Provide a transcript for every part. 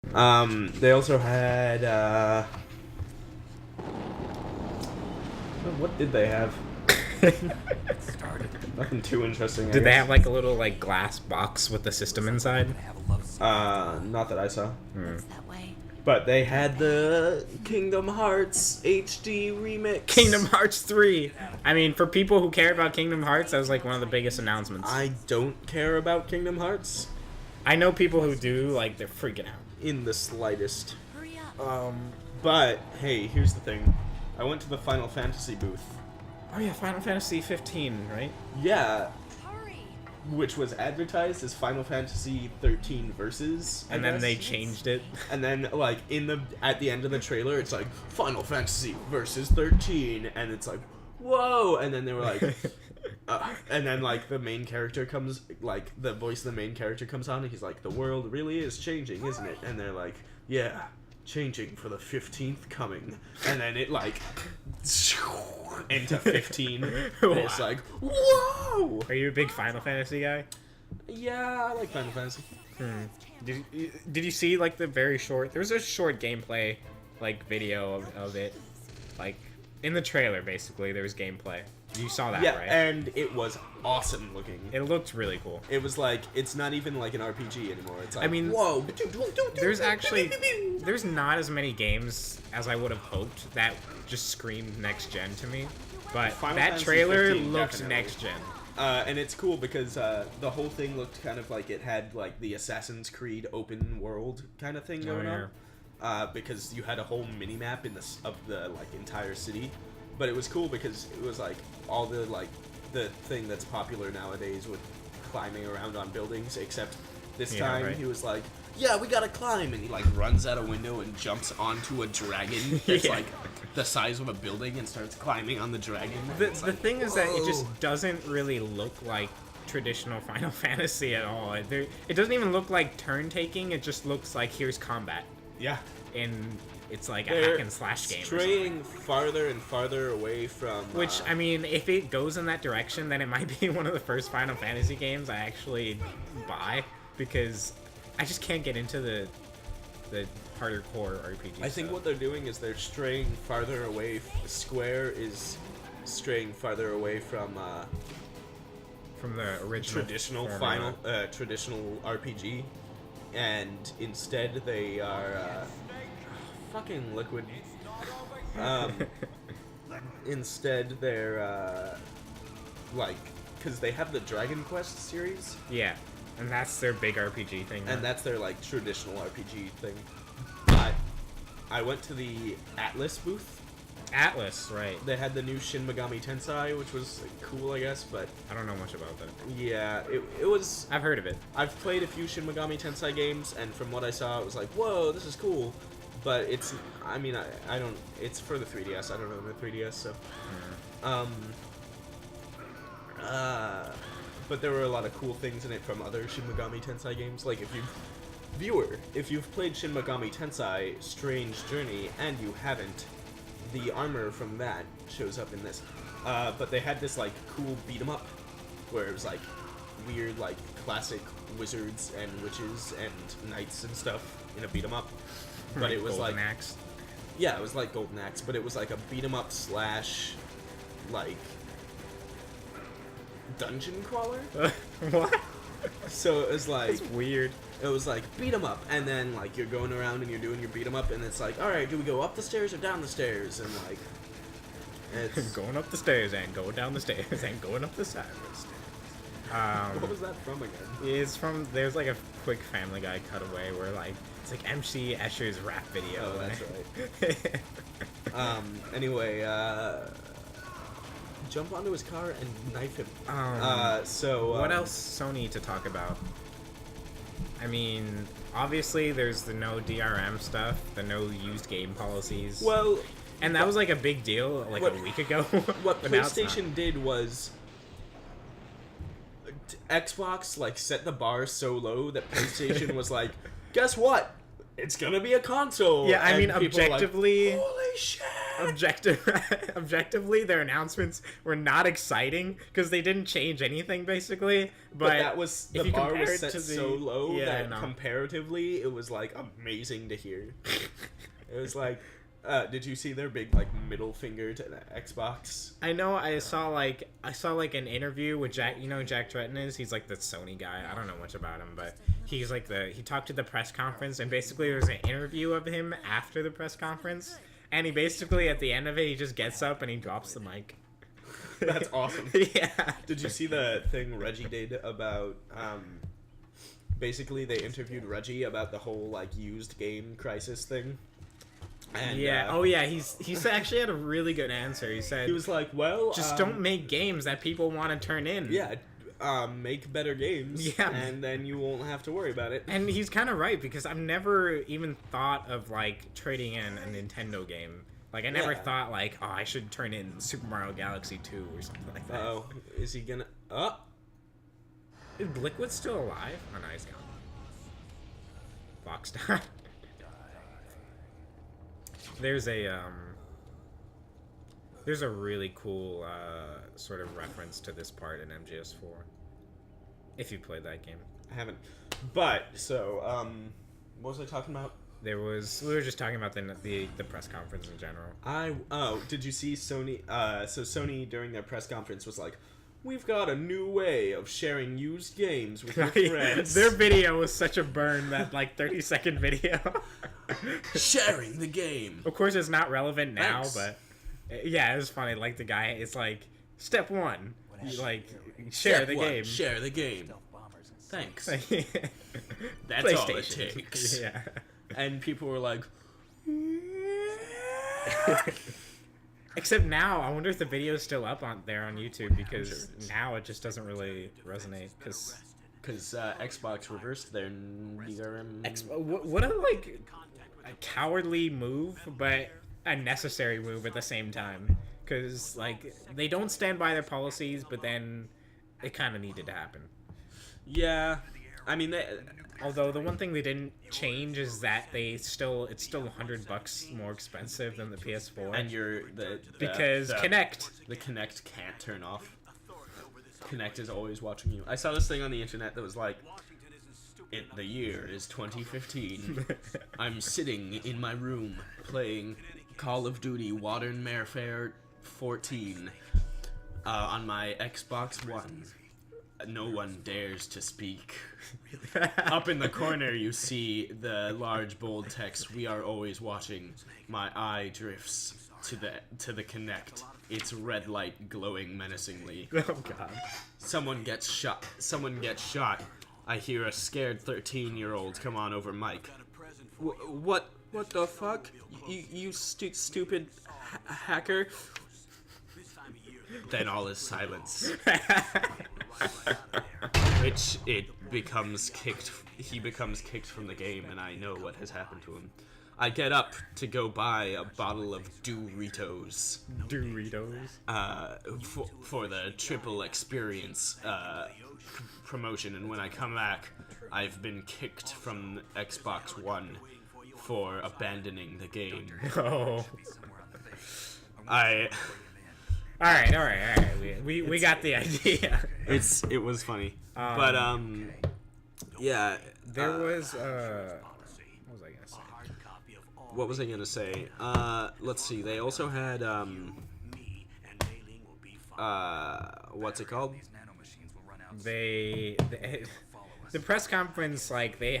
They also had, what did they have? Nothing too interesting, I Did they guess. have like a little like glass box with the system inside? Not that I saw. That way. But they had the Kingdom Hearts HD remix. Kingdom Hearts 3. I mean, for people who care about Kingdom Hearts, that was like one of the biggest announcements. I don't care about Kingdom Hearts I know people who do, like, they're freaking out. in the slightest. Hurry up. But, hey, here's the thing. I went to the Final Fantasy booth. Oh yeah, Final Fantasy 15, right? Yeah, Hurry. which was advertised as Final Fantasy 13 Versus. I And then guess. they changed it. And then, like, at the end of the trailer, it's like, Final Fantasy Versus 13, and it's like, whoa! And then they were like, and then, like, the main character comes, like, the voice of the main character comes on, and he's like, the world really is changing, isn't it? And they're like, yeah, changing for the 15th coming. And then it, like, into 15, and it's like, whoa! Are you a big Final Fantasy guy? Yeah, I like Final Fantasy. Did you see like the very short? There was a short gameplay, like video of it, like in the trailer. Basically, there was gameplay. You saw that, Yeah, right? and it was awesome looking. It looked really cool. It was like, it's not even like an RPG anymore. It's like, I mean, whoa. There's not as many games as I would have hoped that just screamed next gen to me, but Final that Fantasy trailer 15 looked definitely. next gen. And it's cool because the whole thing looked kind of like it had like the Assassin's Creed open world kind of thing going on. Because you had a whole mini map of the like entire city, but it was cool because it was like all the like the thing that's popular nowadays with climbing around on buildings, except this Yeah, time right. he was like, yeah, we gotta climb, and he like runs out a window and jumps onto a dragon that's Yeah. like the size of a building and starts climbing on the dragon. and The it's the like, thing is that it whoa. just doesn't really look like traditional Final Fantasy at all. It doesn't even look like turn taking. It just looks like here's combat, Yeah. and it's like a They're hack and slash game. Or something. straying farther and farther away from Which, I mean, if it goes in that direction, then it might be one of the first Final Fantasy games I actually buy, because I just can't get into the harder core RPG I think stuff. what they're doing is they're straying farther away. Square is straying farther away from from the original traditional formula. traditional RPG, and instead they are fucking Liquid. Instead they're like, because they have the Dragon Quest series, Yeah, and that's their big RPG thing. and now. that's their like traditional RPG thing. But I went to the Atlas booth. Atlas, right? They had the new Shin Megami Tensei, which was cool, I guess, but I don't know much about that. yeah, it was. I've heard of it. I've played a few Shin Megami Tensei games, and from what I saw, it was like, whoa, this is cool. But it's, I mean, I don't, it's for the 3DS, I don't know the 3DS, so. But there were a lot of cool things in it from other Shin Megami Tensei games. Like, if you've played Shin Megami Tensei Strange Journey, and you haven't, the armor from that shows up in this. But they had this, like, cool beat-em-up, where it was, like, weird, like, classic wizards and witches and knights and stuff in a beat-em-up. But it was, Golden like... Axe. Yeah, it was like Golden Axe, but it was, like, a beat-em-up slash, like... dungeon crawler. What? So it was like, It's weird. it was like beat 'em up, and then like you're going around and you're doing your beat 'em up, and it's like, all right, do we go up the stairs or down the stairs? And like, it's Going up the stairs and going down the stairs and going up the side of the stairs. what was that from again? It's from, there's like a quick Family Guy cutaway where like it's like MC Escher's rap video. Oh, that's right. Anyway, jump onto his car and knife him. What else Sony to talk about? I mean, obviously there's the no DRM stuff, the no used game policies. Well, And that was like a big deal like what- a week ago. what but now it's not. PlayStation did was Xbox like set the bar so low that PlayStation was like, guess what? It's gonna be a console. Yeah, I And mean, people were like, objectively- holy shit! objectively, their announcements were not exciting because they didn't change anything basically. But that was if the you bar compare was it set to so low yeah, that comparatively it was like amazing to hear. It was like, did you see their big like middle finger to the Xbox? I know. I saw like an interview with Jack. You know who Jack Tretton is? He's like the Sony guy. I don't know much about him, but he's like he talked to the press conference, and basically there was an interview of him after the press conference, and he basically at the end of it he just gets up and he drops the mic. That's awesome. Yeah. Did you see the thing Reggie did about basically they interviewed Reggie about the whole like used game crisis thing? And, yeah. Oh yeah. He's actually had a really good answer. He said he was like, well, just don't make games that people want to turn in. Yeah. Make better games. Yeah. And then you won't have to worry about it. And he's kind of right because I've never even thought of like trading in a Nintendo game. Like I never thought like, oh, I should turn in Super Mario Galaxy 2 or something like that. Oh, is he gonna? Is Liquid still alive? Oh no, he's gone. Foxstar. There's a really cool sort of reference to this part in MGS4. If you played that game. I haven't. But so what was I talking about? We were just talking about the press conference in general. Did you see Sony? So Sony during their press conference was like, "We've got a new way of sharing used games with your friends." Their video was such a burn, that like 30-second video. Sharing the game. Of course, it's not relevant now, Thanks. but yeah, it was funny. Like the guy, it's like step one, you, like share the game. Share the game. Thanks. That's all it takes. Yeah. And people were like, Except now, I wonder if the video is still up on YouTube because now it just doesn't really resonate because Xbox reversed their DRM. what a like a cowardly move, but a necessary move at the same time. Because like they don't stand by their policies, but then it kind of needed to happen. Yeah, I mean, although the one thing they didn't change is that it's still $100 more expensive than the PS4. And because Kinect. The Kinect can't turn off. Kinect is always watching you. I saw this thing on the internet that was like, the year is 2015. I'm sitting in my room playing Call of Duty Modern Warfare 14 on my Xbox One. No one dares to speak. Up in the corner, you see the large bold text, "We are always watching." My eye drifts to the Kinect. Its red light glowing menacingly. Oh god. Someone gets shot. I hear a scared 13-year-old come on over mic. What the fuck? You stupid hacker? Then all is silence. Which he becomes kicked from the game, and I know what has happened to him. I get up to go buy a bottle of Doritos. For the triple experience promotion, and when I come back, I've been kicked from Xbox One for abandoning the game. Oh. All right. We got the idea. It was funny, but yeah. There was what was I gonna say? What was I gonna say? Let's see. They also had what's it called? The press conference, like it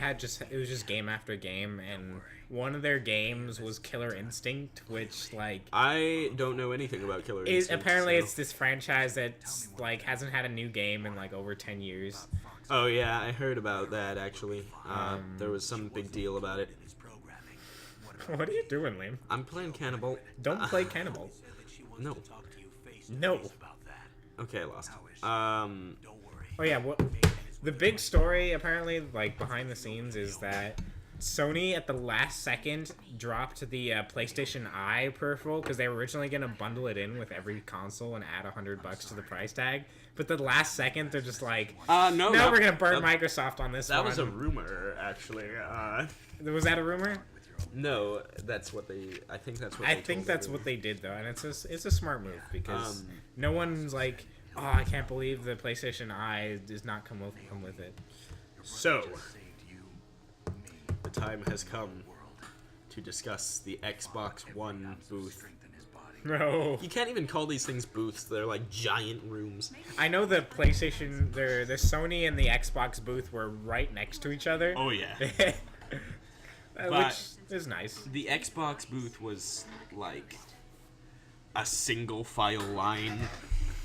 was just game after game, and one of their games was Killer Instinct, which like I don't know anything about Killer Instinct. Apparently, it's this franchise that's like hasn't had a new game in like over 10 years. Oh yeah, I heard about that actually. There was some big deal about it. What are you doing, Liam? I'm playing Cannibal. Don't play Cannibal. No. Okay, I lost. Oh yeah, the big story apparently, like behind the scenes, is that Sony at the last second dropped the PlayStation Eye peripheral because they were originally gonna bundle it in with every console and add $100 to the price tag. But the last second, they're just like, no, we're gonna burn Microsoft on this one. That was a rumor, actually. Was that a rumor? No, that's what they. I think that's what. I think that's what they did though, and it's a smart move because no one's like, oh, I can't believe the PlayStation Eye does not come with it. So, the time has come to discuss the Xbox One booth. No, You can't even call these things booths. They're like giant rooms. I know the PlayStation, the Sony and the Xbox booth were right next to each other. Oh yeah. Which is nice. The Xbox booth was like a single file line.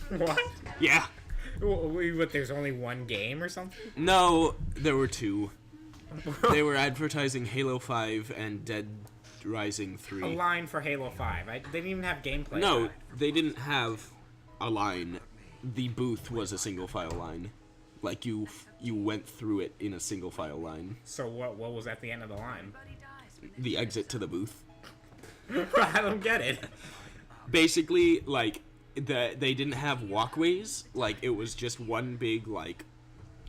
What? Yeah. What, there's only one game or something? No, there were two. They were advertising Halo 5 and Dead Rising 3. A line for Halo 5. They didn't even have gameplay. No, they didn't have a line. The booth was a single file line. Like you went through it in a single file line. So what was at the end of the line? The exit to the booth. I don't get it. Basically, like they didn't have walkways. Like it was just one big like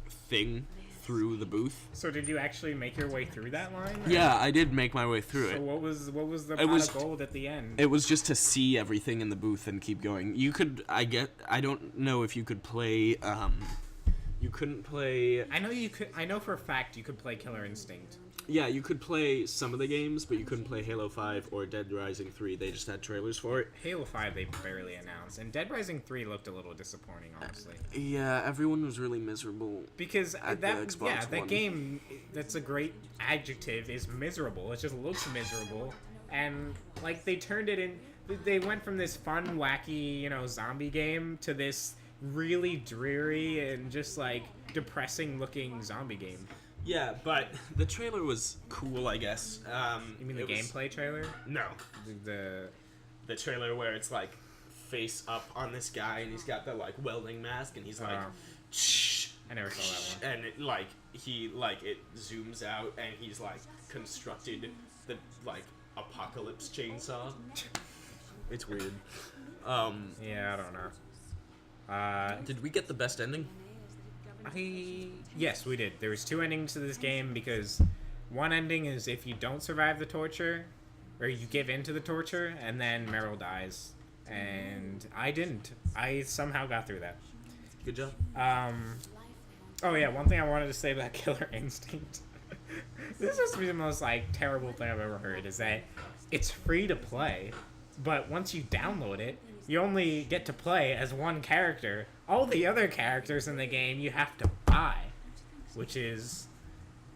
thing through the booth. So did you actually make your way through that line? Yeah, I did make my way through So it. what was the pot of gold at the end? It was just to see everything in the booth and keep going. You could, I don't know if you could play. You couldn't play. I know you could. I know for a fact you could play Killer Instinct. Yeah, you could play some of the games, but you couldn't play Halo 5 or Dead Rising 3. They just had trailers for it. Halo 5 they barely announced, and Dead Rising 3 looked a little disappointing, honestly. Yeah, everyone was really miserable. Because at the Xbox that One. game, that's a great adjective, is miserable. It just looks miserable, and like they turned it in. They went from this fun, wacky, zombie game to this really dreary and just like depressing-looking zombie game. Yeah, but the trailer was cool, I guess. You mean the gameplay trailer? No, The trailer where it's like face up on this guy and he's got the like welding mask and he's like, shh. I never saw that one. And it it zooms out and he's like constructed the like apocalypse chainsaw. It's weird. Yeah, I don't know. Did we get the best ending? Yes, we did. There was two endings to this game because one ending is if you don't survive the torture, or you give in to the torture, and then Meryl dies. And I didn't. I somehow got through that. Good job. Oh yeah, one thing I wanted to say about Killer Instinct. This has to be the most like terrible thing I've ever heard, is that it's free to play, but once you download it, you only get to play as one character. All the other characters in the game you have to buy, which is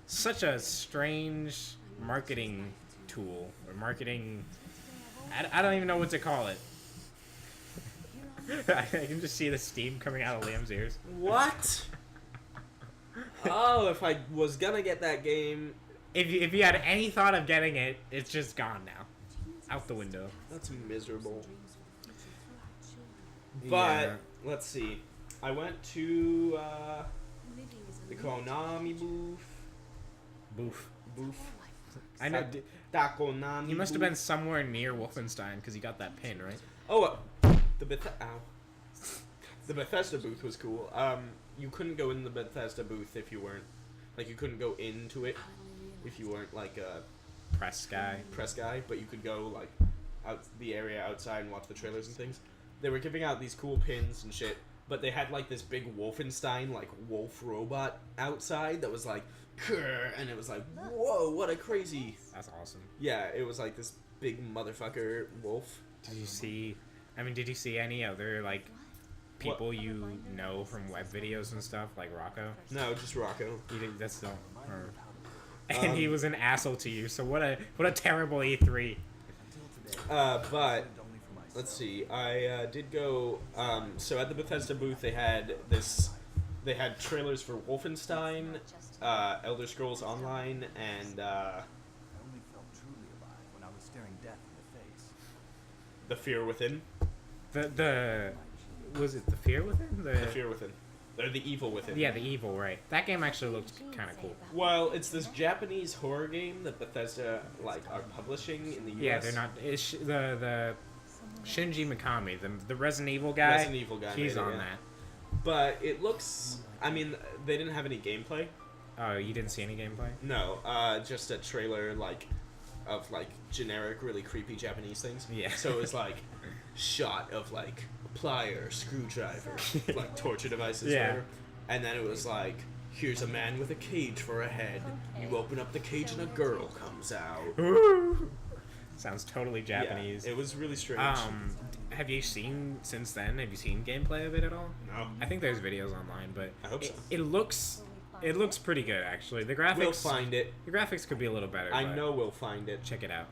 such a strange marketing tool, or marketing... I don't even know what to call it. I can just see the steam coming out of Liam's ears. What? Oh, if I was gonna get that game... If you had any thought of getting it, it's just gone now. Out the window. That's miserable. But, Yeah. let's see. I went to the Konami booth. I know. The Konami You must have booth. been somewhere near Wolfenstein because you got that pin, right? Oh, the Bethesda booth was cool. You couldn't go in the Bethesda booth if you weren't, like, you couldn't go into it if you weren't, like, a Press guy. but you could go, like, out the area outside and watch the trailers and things. They were giving out these cool pins and shit, but they had, like, this big Wolfenstein, like, wolf robot outside that was, like, "Grr," and it was like, whoa, what a crazy... That's awesome. Yeah, it was, like, this big motherfucker wolf. Did you see any other, like, people you know from web videos and stuff, like Rocco? No, just Rocco. That's the... And he was an asshole to you, so what a terrible E3. But let's see. I did go. So at the Bethesda booth, they had trailers for Wolfenstein, Elder Scrolls Online, and The Fear Within. Was it The Fear Within? The Fear Within. They're The Evil Within. Yeah, The Evil, right. That game actually looked kind of cool. Well, it's this Japanese horror game that Bethesda are publishing in the US. Yeah, they're not. It's the Shinji Mikami, the Resident Evil guy. Resident Evil guy. He's made it, on yeah. that. But it looks. I mean, they didn't have any gameplay. Oh, you didn't see any gameplay? No, just a trailer, like, of like generic, really creepy Japanese things. Yeah. So it was like shot of like plier, screwdriver, like torture devices, Yeah. whatever. And then it was like, here's a man with a cage for a head. You open up the cage and a girl comes out. Sounds totally Japanese. Yeah, it was really strange. Have you seen since then? Have you seen gameplay of it at all? No. I think there's videos online, but I hope so. It looks pretty good actually. The graphics. We'll find it. The graphics could be a little better. I but know we'll find it. Check it out.